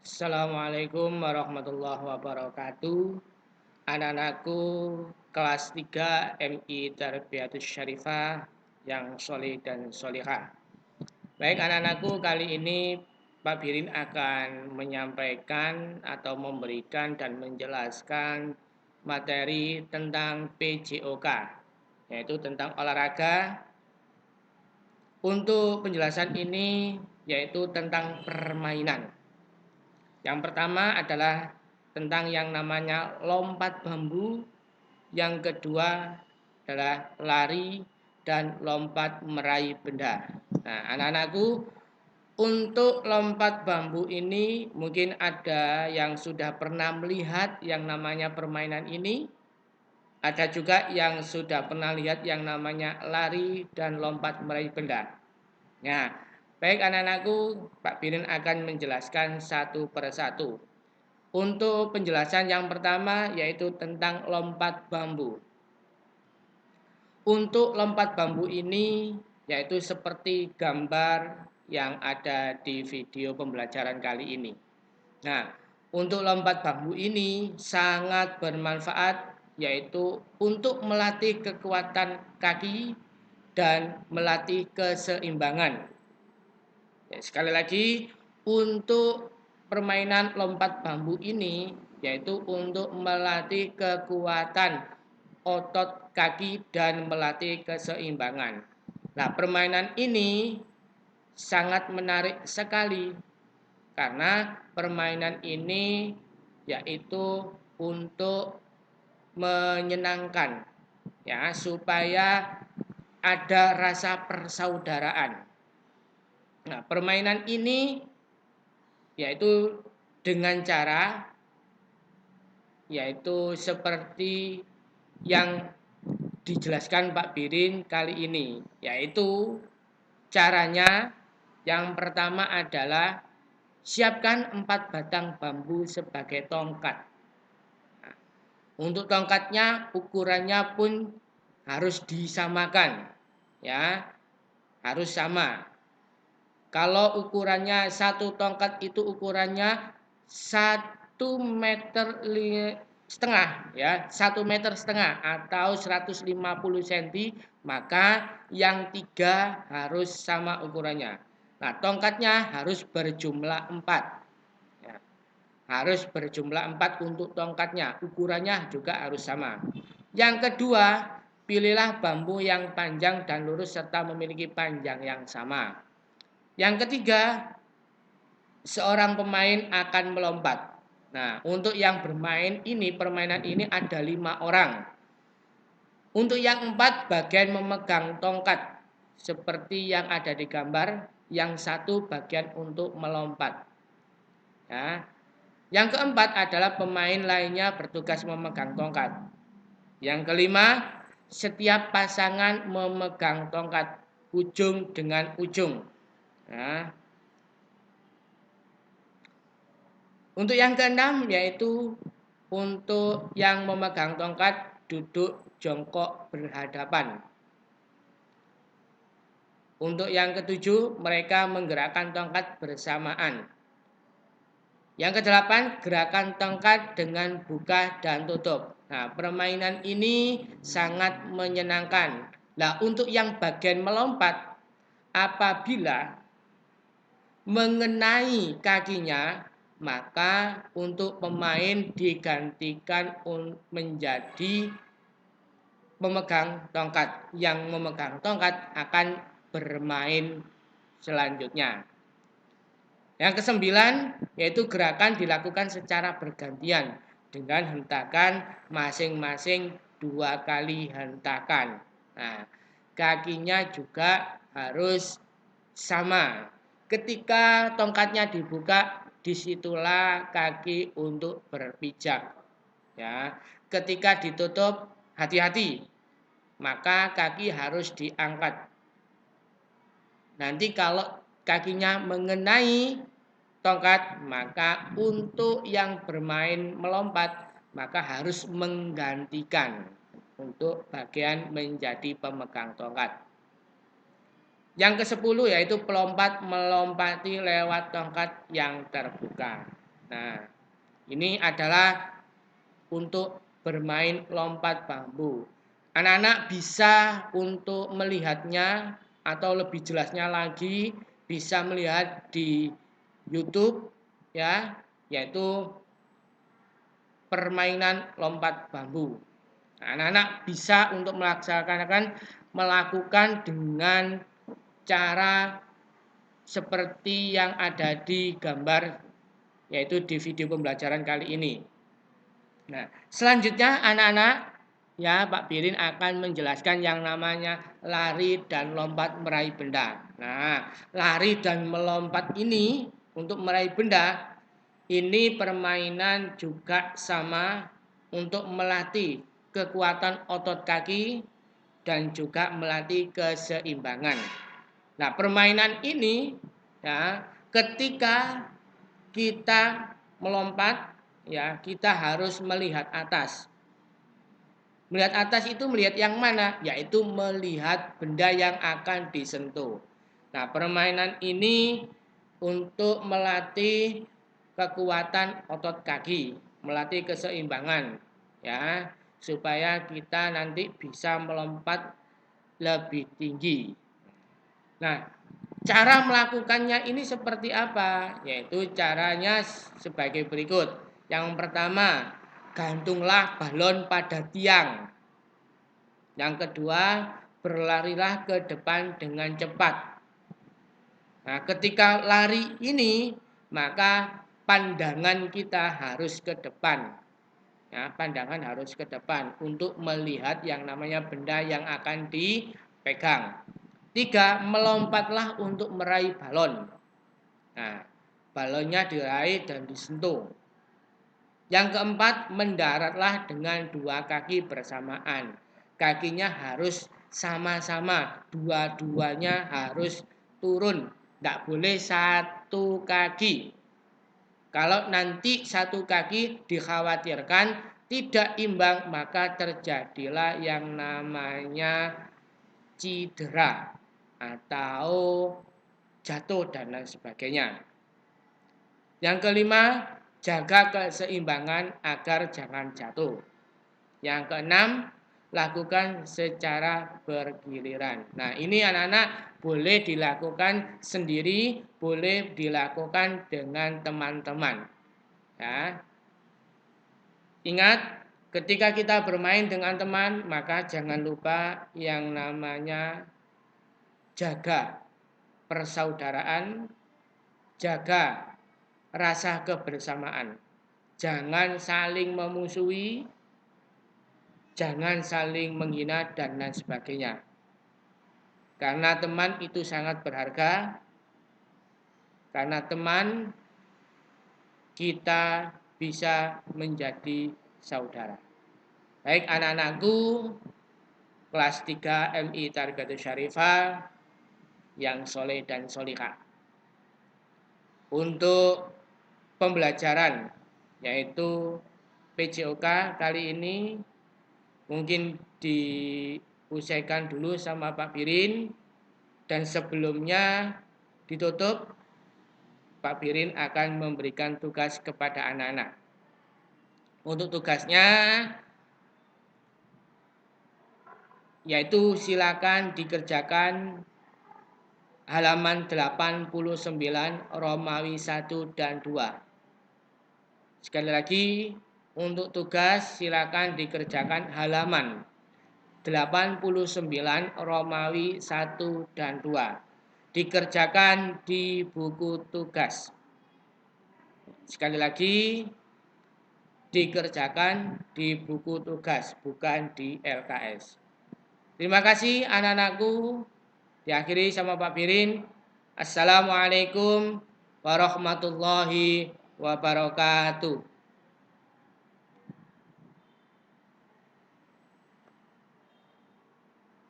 Assalamualaikum warahmatullahi wabarakatuh. Anak-anakku kelas 3 MI Tarbiyatus Syarifah yang solih dan solihah. Baik anak-anakku, kali ini Pak Birin akan menyampaikan atau memberikan dan menjelaskan materi tentang PJOK, yaitu tentang olahraga. Untuk penjelasan ini yaitu tentang permainan. Yang pertama adalah tentang yang namanya lompat bambu, yang kedua adalah lari dan lompat meraih benda. Nah, anak-anakku, untuk lompat bambu ini mungkin ada yang sudah pernah melihat yang namanya permainan ini. Ada juga yang sudah pernah lihat yang namanya lari dan lompat meraih benda. Nah, baik anak-anakku, Pak Birin akan menjelaskan satu persatu. Untuk penjelasan yang pertama yaitu tentang lompat bambu. Untuk lompat bambu ini yaitu seperti gambar yang ada di video pembelajaran kali ini. Nah, untuk lompat bambu ini sangat bermanfaat yaitu untuk melatih kekuatan kaki dan melatih keseimbangan. Ya, sekali lagi, untuk permainan lompat bambu ini yaitu untuk melatih kekuatan otot kaki dan melatih keseimbangan. Nah, permainan ini sangat menarik sekali karena permainan ini yaitu untuk menyenangkan ya, supaya ada rasa persaudaraan. Nah, permainan ini yaitu dengan cara yaitu seperti yang dijelaskan Pak Birin kali ini, yaitu caranya yang pertama adalah siapkan 4 batang bambu sebagai tongkat. Nah, untuk tongkatnya ukurannya pun harus disamakan, ya, harus sama. Kalau ukurannya satu tongkat itu ukurannya 1,5 meter ya, 1,5 meter atau 150 cm, maka yang 3 harus sama ukurannya. Nah, tongkatnya harus berjumlah 4. Ya, harus berjumlah 4 untuk tongkatnya, ukurannya juga harus sama. Yang kedua, pilihlah bambu yang panjang dan lurus serta memiliki panjang yang sama. Yang ketiga, seorang pemain akan melompat. Nah, untuk yang bermain ini, permainan ini ada 5 orang. Untuk yang 4, bagian memegang tongkat. Seperti yang ada di gambar, yang satu bagian untuk melompat. Ya. Yang keempat adalah pemain lainnya bertugas memegang tongkat. Yang kelima, setiap pasangan memegang tongkat ujung dengan ujung. Nah, untuk yang keenam yaitu untuk yang memegang tongkat duduk jongkok berhadapan. Untuk yang ketujuh, mereka menggerakkan tongkat bersamaan. Yang kedelapan, gerakan tongkat dengan buka dan tutup. Nah, permainan ini sangat menyenangkan. Nah, untuk yang bagian melompat, apabila mengenai kakinya, maka untuk pemain digantikan menjadi pemegang tongkat. Yang memegang tongkat akan bermain selanjutnya. Yang kesembilan yaitu gerakan dilakukan secara bergantian dengan hentakan masing-masing 2 kali hentakan. Nah, kakinya juga harus sama. Ketika tongkatnya dibuka, disitulah kaki untuk berpijak. Ya, ketika ditutup, hati-hati. Maka kaki harus diangkat. Nanti kalau kakinya mengenai tongkat, maka untuk yang bermain melompat, maka harus menggantikan untuk bagian menjadi pemegang tongkat. Yang ke-10 yaitu pelompat melompati lewat tongkat yang terbuka. Nah, ini adalah untuk bermain lompat bambu. Anak-anak bisa untuk melihatnya atau lebih jelasnya lagi bisa melihat di YouTube ya, yaitu permainan lompat bambu. Anak-anak bisa untuk melakukan dengan cara seperti yang ada di gambar yaitu di video pembelajaran kali ini. Nah, selanjutnya anak-anak ya Pak Birin akan menjelaskan yang namanya lari dan lompat meraih benda. Nah, lari dan melompat ini untuk meraih benda ini permainan juga sama untuk melatih kekuatan otot kaki dan juga melatih keseimbangan. Nah, permainan ini ya ketika kita melompat ya kita harus melihat atas. Melihat atas itu melihat yang mana? Yaitu melihat benda yang akan disentuh. Nah, permainan ini untuk melatih kekuatan otot kaki, melatih keseimbangan ya, supaya kita nanti bisa melompat lebih tinggi. Nah, cara melakukannya ini seperti apa? Yaitu caranya sebagai berikut. Yang pertama, gantunglah balon pada tiang. Yang kedua, berlarilah ke depan dengan cepat. Nah, ketika lari ini, maka pandangan kita harus ke depan. Ya, pandangan harus ke depan untuk melihat yang namanya benda yang akan dipegang. 3. Melompatlah untuk meraih balon. Nah, balonnya diraih dan disentuh. Yang keempat, mendaratlah dengan 2 kaki bersamaan. Kakinya harus sama-sama, dua-duanya harus turun. Tidak boleh satu kaki. Kalau nanti satu kaki dikhawatirkan tidak imbang, maka terjadilah yang namanya cedera atau jatuh dan lain sebagainya. Yang kelima, jaga keseimbangan agar jangan jatuh. Yang keenam, lakukan secara bergiliran. Nah, ini anak-anak boleh dilakukan sendiri, boleh dilakukan dengan teman-teman. Ya. Ingat, ketika kita bermain dengan teman, maka jangan lupa yang namanya jaga persaudaraan, jaga rasa kebersamaan. Jangan saling memusuhi, jangan saling menghina dan lain sebagainya. Karena teman itu sangat berharga. Karena teman kita bisa menjadi saudara. Baik anak-anakku kelas 3 MI Tarbiyatus Syarifah yang soleh dan solihah. Untuk pembelajaran yaitu PJOK kali ini mungkin diusaikan dulu sama Pak Birin dan sebelumnya ditutup Pak Birin akan memberikan tugas kepada anak-anak. Untuk tugasnya yaitu silakan dikerjakan halaman 89 Romawi 1 dan 2. Sekali lagi untuk tugas silakan dikerjakan halaman 89 Romawi 1 dan 2. Dikerjakan di buku tugas. Sekali lagi dikerjakan di buku tugas, bukan di LKS. Terima kasih anak-anakku. Diakhiri sama Pak Birin. Assalamualaikum warahmatullahi wabarakatuh.